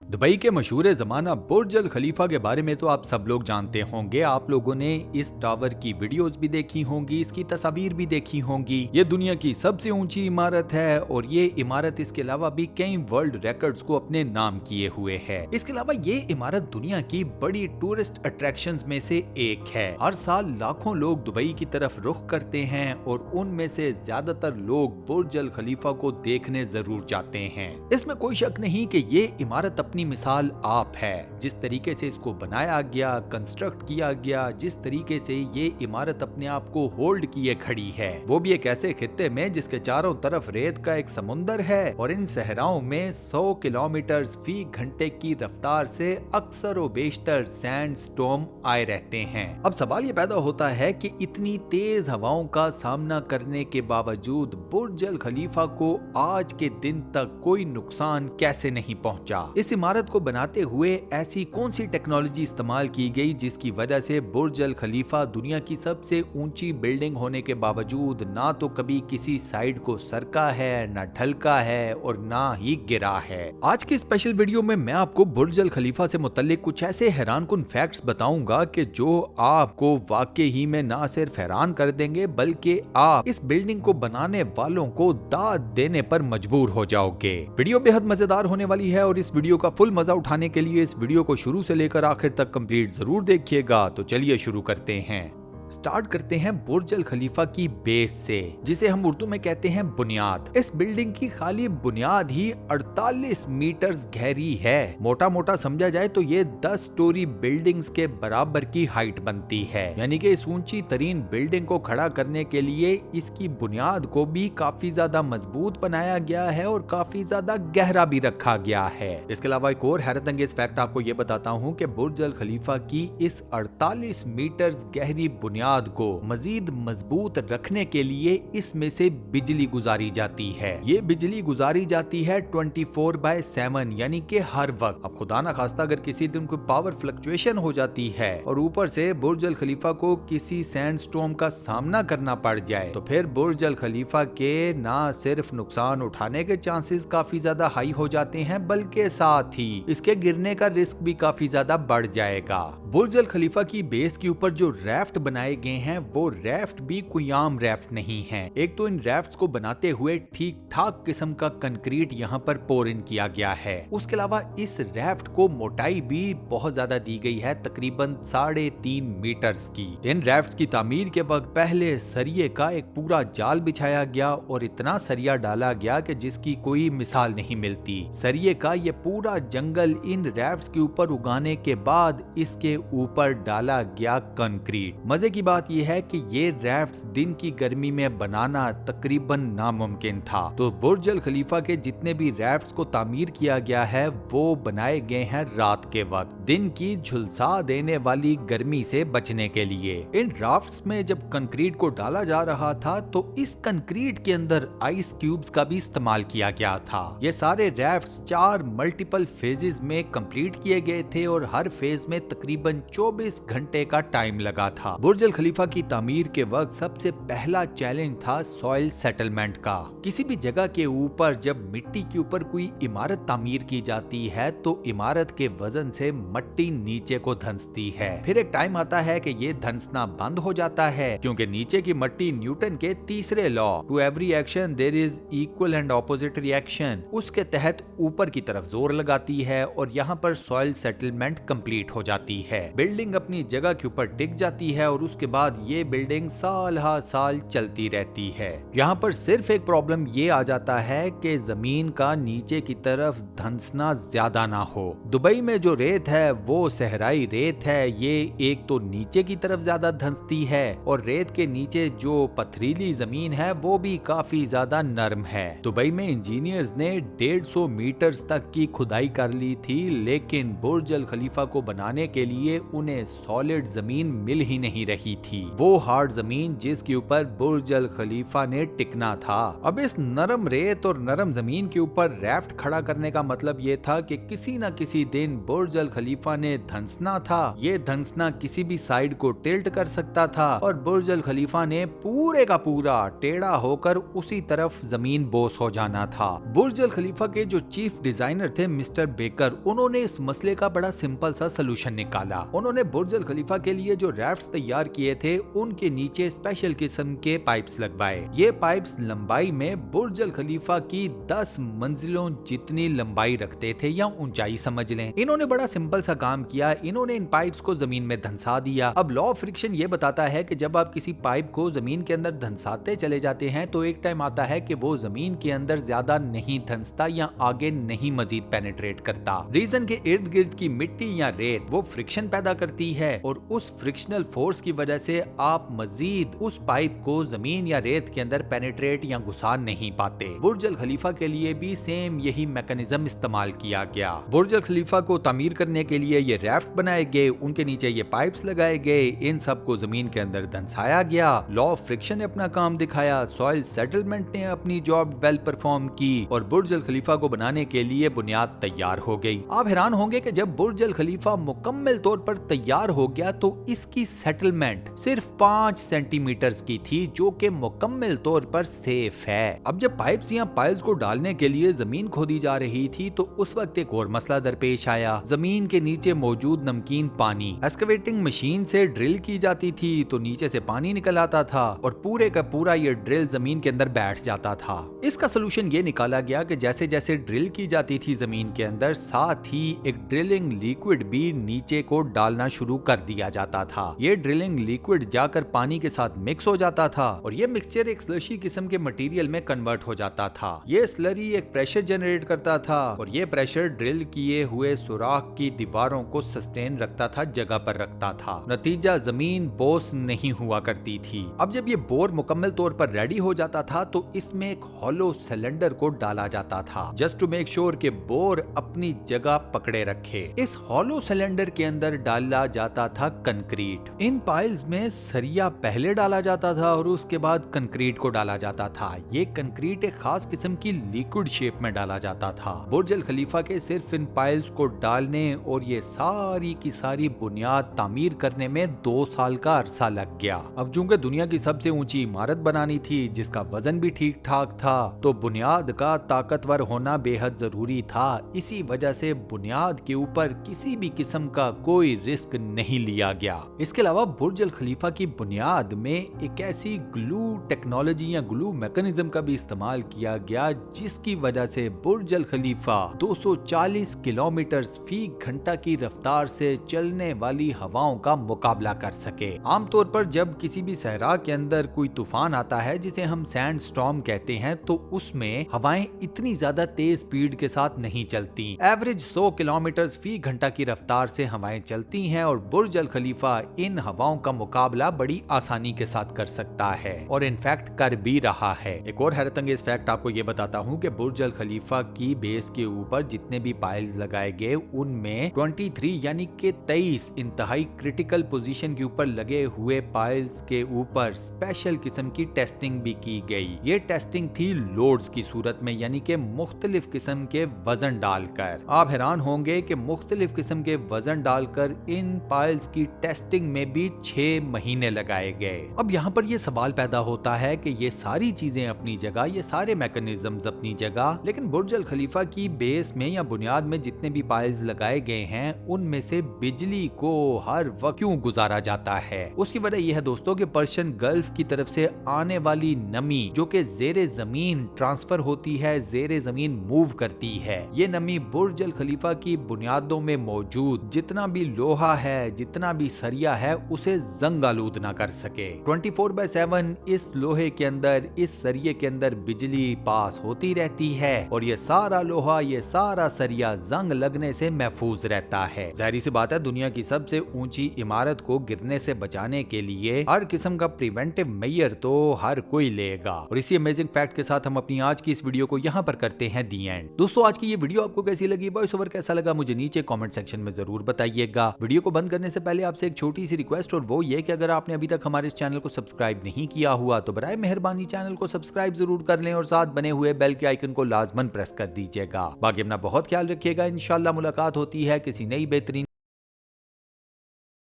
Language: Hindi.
दुबई के मशहूर ज़माना बुर्ज अल खलीफा के बारे में तो आप सब लोग जानते होंगे। आप लोगों ने इस टावर की वीडियोस भी देखी होंगी, इसकी तस्वीर भी देखी होंगी। ये दुनिया की सबसे ऊंची इमारत है और ये इमारत इसके अलावा भी कई वर्ल्ड रिकॉर्ड्स को अपने नाम किए हुए है। इसके अलावा ये इमारत दुनिया की बड़ी टूरिस्ट अट्रैक्शंस में से एक है। हर साल लाखों लोग दुबई की तरफ रुख करते हैं और उनमें से ज्यादातर लोग बुर्ज अल खलीफा को देखने जरूर जाते हैं। इसमें कोई शक नहीं कि ये इमारत अपनी मिसाल आप है। जिस तरीके से इसको बनाया गया, कंस्ट्रक्ट किया गया, जिस तरीके से ये इमारत अपने आप को होल्ड किए खड़ी है, वो भी एक ऐसे खित्ते में जिसके चारों तरफ रेत का एक समुंदर है और इन सहराओं में 100 किलोमीटर फी घंटे की रफ्तार से अक्सर व बेशतर सैंड स्टॉर्म आए रहते हैं। अब सवाल ये पैदा होता है कि इतनी तेज हवाओं का सामना करने के बावजूद बुर्ज अल खलीफा को आज के दिन तक कोई नुकसान कैसे नहीं पहुंचा। इस इमारत को बनाते हुए ऐसी कौन सी टेक्नोलॉजी इस्तेमाल की गई जिसकी वजह से बुर्ज अल खलीफा दुनिया की सबसे ऊंची बिल्डिंग होने के बावजूद ना तो कभी किसी साइड को सरका है, ना ढलका है और ना ही गिरा है। आज की स्पेशल वीडियो में मैं आपको बुर्ज अल खलीफा से मुतल्लिक कुछ ऐसे हैरानकुन फैक्ट्स बताऊंगा कि जो आपको वाकई ही में ना सिर्फ हैरान कर देंगे बल्कि आप इस बिल्डिंग को बनाने वालों को दाद देने पर मजबूर हो जाओगे। वीडियो बेहद मजेदार होने वाली है और इस वीडियो का फुल मजा उठाने के लिए इस वीडियो को शुरू से लेकर आखिर तक कंप्लीट जरूर देखिएगा। तो चलिए शुरू करते हैं। स्टार्ट करते हैं बुर्ज अल खलीफा की बेस से, जिसे हम उर्दू में कहते हैं बुनियाद। इस बिल्डिंग की खाली बुनियाद ही 48 मीटर गहरी है। मोटा मोटा समझा जाए तो ये 10 स्टोरी बिल्डिंग्स के बराबर की हाइट बनती है। यानी कि इस ऊंची तरीन बिल्डिंग को खड़ा करने के लिए इसकी बुनियाद को भी काफी ज्यादा मजबूत बनाया गया है और काफी ज्यादा गहरा भी रखा गया है। इसके अलावा एक और हैरत अंगेज फैक्ट आपको ये बताता हूँ कि बुर्ज अल खलीफा की इस 48 मीटर गहरी बुनियाद को मजीद मजबूत रखने के लिए इसमें से बिजली गुजारी जाती है। ये बिजली गुजारी जाती है 24/7, यानी कि हर वक्त। अब खुदा ना खास्ता अगर किसी दिन कोई पावर फ्लक्चुएशन हो जाती है और ऊपर से बुर्ज अल खलीफा को किसी सैंडस्टॉर्म का सामना करना पड़ जाए तो फिर बुर्ज अल खलीफा के ना सिर्फ नुकसान उठाने के चांसेस काफी ज्यादा हाई हो जाते हैं बल्कि साथ ही इसके गिरने का रिस्क भी काफी ज्यादा बढ़ जाएगा। बुर्ज अल खलीफा की बेस के ऊपर जो रैफ्ट बनाए गए हैं वो रैफ्ट भी कोई आम रैफ्ट नहीं है। एक तो इन रैफ्ट्स को बनाते हुए ठीक ठाक किस्म का कंक्रीट यहाँ पर पोर इन किया गया है। उसके अलावा इस रैफ्ट को मोटाई भी बहुत ज्यादा दी गई है, तकरीबन 3.5 मीटर्स की। इन रैफ्ट्स की तामीर के वक्त पहले सरिये का एक पूरा जाल बिछाया गया और इतना सरिया डाला गया कि जिसकी कोई मिसाल नहीं मिलती। सरिये का ये पूरा जंगल इन रैफ्ट्स के ऊपर उगाने के बाद इसके ऊपर डाला गया कंक्रीट। मजे की बात यह है कि ये रैफ्ट्स दिन की गर्मी में बनाना तकरीबन नामुमकिन था। तो बुर्ज अल खलीफा के जितने भी रैफ्ट्स को तामीर किया गया है वो बनाए गए हैं रात के वक्त, दिन की झुलसा देने वाली गर्मी से बचने के लिए। इन राफ्ट्स में जब कंक्रीट को डाला जा रहा था तो इस कंक्रीट के अंदर आइस क्यूब्स का भी इस्तेमाल किया गया था। ये सारे रैफ्ट्स 4 मल्टीपल फेजेस में कंप्लीट किए गए थे और हर फेज में तकरीबन 24 घंटे का टाइम लगा था। बुर्ज अल खलीफा की तामीर के वक्त सबसे पहला चैलेंज था सॉइल सेटलमेंट का। किसी भी जगह के ऊपर जब मिट्टी के ऊपर कोई इमारत तामीर की जाती है तो इमारत के वजन से मिट्टी नीचे को धंसती है। फिर एक टाइम आता है कि ये धंसना बंद हो जाता है क्योंकि नीचे की मिट्टी न्यूटन के तीसरे law to every action there is equal and opposite reaction उसके तहत ऊपर की तरफ जोर लगाती है और यहाँ पर सॉइल सेटलमेंट कंप्लीट हो जाती है। बिल्डिंग अपनी जगह के ऊपर टिक जाती है और उसके बाद ये बिल्डिंग साल हा साल चलती रहती है। यहाँ पर सिर्फ एक प्रॉब्लम ये आ जाता है कि जमीन का नीचे की तरफ धंसना ज्यादा ना हो। दुबई में जो रेत है वो सहराई रेत है, ये एक तो नीचे की तरफ ज्यादा धंसती है और रेत के नीचे जो पथरीली जमीन है वो भी काफी ज्यादा नरम है। दुबई में इंजीनियर्स ने 150 मीटर तक की खुदाई कर ली थी, लेकिन बुर्ज अल खलीफा को बनाने के लिए उन्हें सॉलिड जमीन मिल ही नहीं रही रही थी, वो हार्ड जमीन जिसके ऊपर बुर्ज अल खलीफा ने टिकना था। अब इस नरम रेत और नरम जमीन के ऊपर रैफ्ट खड़ा करने का मतलब ये था कि किसी न किसी दिन बुर्ज अल खलीफा ने धंसना था। ये धंसना किसी भी साइड को टिल्ट कर सकता था और बुर्ज अल खलीफा ने पूरे का पूरा टेढ़ा होकर उसी तरफ जमीन बोस हो जाना था। बुर्ज अल खलीफा के जो चीफ डिजाइनर थे मिस्टर बेकर, उन्होंने इस मसले का बड़ा सिंपल सा सलूशन निकाला। उन्होंने बुर्ज अल खलीफा के लिए जो रैफ्ट्स तैयार किए थे उनके नीचे स्पेशल किस्म के पाइप्स लगवाए। ये पाइप्स लंबाई में बुर्ज अल खलीफा की 10 मंजिलों जितनी लंबाई रखते थे या ऊंचाई समझ लें। इन्होंने बड़ा सिंपल सा काम किया, इन्होंने इन पाइप्स को जमीन में धंसा दिया। अब लॉ ऑफ फ्रिक्शन ये बताता है कि जब आप किसी पाइप को जमीन के अंदर धंसाते चले जाते हैं तो एक टाइम आता है कि वो जमीन के अंदर ज्यादा नहीं धंसता या आगे नहीं मजीद पेनिट्रेट करता। रीजन के इर्द गिर्द की मिट्टी या रेत वो फ्रिक्शन पैदा करती है और उस फ्रिक्शनल फोर्स की वजह से आप मजीद उस पाइप को जमीन या रेत के अंदर पेनिट्रेट या घुसा नहीं पाते। बुर्ज अल खलीफा के लिए भी सेम यही मैकेनिज्म इस्तेमाल किया गया। बुर्ज अल खलीफा को तामीर करने के लिए ये रैफ्ट बनाए गए, उनके नीचे ये पाइप्स लगाए गए, इन सब को जमीन के अंदर धंसाया गया। लॉ ऑफ फ्रिक्शन ने अपना काम दिखाया, सॉइल सेटलमेंट ने अपनी जॉब वेल परफॉर्म की और बुर्ज अल खलीफा को बनाने के लिए बुनियाद तैयार हो गई। आप हैरान होंगे कि जब बुर्ज अल खलीफा मुकम्मल तौर पर तैयार हो गया तो इसकी सेटलमेंट सिर्फ 5 सेंटीमीटर की थी, जो कि मुकम्मल तौर पर सेफ है। अब जब पाइप्स या पाइल्स को डालने के लिए जमीन खोदी जा रही थी तो उस वक्त एक और मसला दरपेश आया। जमीन के नीचे मौजूद नमकीन पानी एक्सकवेटिंग मशीन से ड्रिल की जाती थी तो नीचे से पानी निकल आता था और पूरे का पूरा ये ड्रिल जमीन के अंदर बैठ जाता था। इसका सोल्यूशन ये निकाला गया कि जैसे जैसे ड्रिल की जाती थी जमीन के अंदर, साथ ही एक ड्रिलिंग लिक्विड भी नीचे को डालना शुरू कर दिया जाता था। ये ड्रिलिंग लिक्विड जाकर पानी के साथ मिक्स हो जाता था और ये मिक्सचर एक स्लशी किस्म के मटेरियल में कन्वर्ट हो जाता था। ये स्लरी एक प्रेशर जनरेट करता था और ये प्रेशर ड्रिल किए हुए सुराख की दीवारों को सस्टेन रखता था, जगह पर रखता था। नतीजा जमीन बोस नहीं हुआ करती थी। अब जब ये बोर मुकम्मल तौर पर रेडी हो जाता था तो इसमें एक हॉलो सिलेंडर को डाला जाता था, जस्ट टू मेक श्योर कि बोर अपनी जगह पकड़े रखे। इस हॉलो सिलेंडर के अंदर डाला जाता था कंक्रीट। इन पाइल्स में सरिया पहले डाला जाता था और उसके बाद कंक्रीट को डाला जाता था। ये कंक्रीट एक खास किस्म की लिक्विड शेप में डाला जाता था। बुर्ज अल खलीफा के सिर्फ इन पाइल्स को डालने और ये सारी की सारी बुनियाद तामीर करने में 2 साल का अरसा लग गया। अब चूंकि दुनिया की सबसे ऊंची इमारत बनानी थी जिसका वजन भी ठीक ठाक था, तो बुनियाद का ताकतवर होना बेहद जरूरी था। इसी वजह से बुनियाद के ऊपर किसी भी किस्म का कोई रिस्क नहीं लिया गया। इसके अलावा बुर्ज अल खलीफा की बुनियाद में एक ऐसी ग्लू टेक्नोलॉजी या ग्लू मैकेनिज्म का भी इस्तेमाल किया गया जिसकी वजह से बुर्ज अल खलीफा 240 किलोमीटर फी घंटा की रफ्तार से चलने वाली हवाओं का मुकाबला कर सके। आमतौर पर जब किसी भी सहरा के अंदर कोई तूफान आता है जिसे हम सैंड स्टॉर्म कहते हैं तो उसमें हवाएं इतनी ज्यादा तेज स्पीड के साथ नहीं चलती। एवरेज 100 किलोमीटर फी घंटा की रफ्तार से हवाएं चलती हैं और बुर्ज अल खलीफा इन हवाओं का मुकाबला बड़ी आसानी के साथ कर सकता है और इनफैक्ट कर भी रहा है। एक और हैरतअंगेज फैक्ट आपको ये बताता हूँ कि बुर्ज अल खलीफा की बेस के ऊपर जितने भी पाइल्स लगाए गए उनमें 23 यानी कि 23 इंतहाई क्रिटिकल पोजीशन के ऊपर लगे हुए पाइल्स के ऊपर स्पेशल किस्म की टेस्टिंग भी की गई। ये टेस्टिंग थी लोड्स की सूरत में, यानी कि मुख्तलिफ किस्म के वजन डालकर। आप हैरान होंगे कि मुख्तलिफ किस्म के वजन डालकर इन पाइल्स की टेस्टिंग में भी 6 महीने लगाए गए। अब यहाँ पर ये सवाल पैदा होता है कि ये सारी चीजें अपनी जगह, ये सारे मैकेनिज्म्स अपनी जगह, लेकिन बुर्ज अल खलीफा की बेस में या बुनियाद में जितने भी पाइल्स लगाए गए हैं उनमें से बिजली को हर वक्त क्यों गुजारा जाता है? उसकी वजह यह है दोस्तों कि पर्शियन गल्फ की तरफ से आने वाली नमी जो कि जेरे जमीन ट्रांसफर होती है, जेरे जमीन मूव करती है, ये नमी बुर्ज अल खलीफा की बुनियादों में मौजूद जितना भी लोहा है, जितना भी सरिया है, उसे जंग आलूद ना कर सके। 24/7 इस लोहे के अंदर, इस सरिये के अंदर बिजली पास होती रहती है और ये सारा लोहा, ये सारा सरिया जंग लगने से महफूज रहता है। जाहिर सी बात है दुनिया की सबसे ऊंची इमारत को गिरने से बचाने के लिए हर किस्म का प्रिवेंटिव मेजर तो हर कोई लेगा। और इसी अमेजिंग फैक्ट के साथ हम अपनी आज की इस वीडियो को यहाँ पर करते हैं दी एंड। दोस्तों आज की ये वीडियो आपको कैसी लगी, वॉइस ओवर कैसा लगा, मुझे नीचे कमेंट सेक्शन में जरूर बताइएगा। वीडियो को बंद करने से पहले आपसे एक छोटी सी रिक्वेस्ट, और वो ये कि अगर आपने अभी तक हमारे इस चैनल को सब्सक्राइब नहीं किया हुआ तो बराए मेहरबानी चैनल को सब्सक्राइब जरूर कर लें और साथ बने हुए बेल के आइकन को लाजमन प्रेस कर दीजिएगा। बाकी अपना बहुत ख्याल रखिएगा। इंशाल्लाह मुलाकात होती है किसी नई बेहतरीन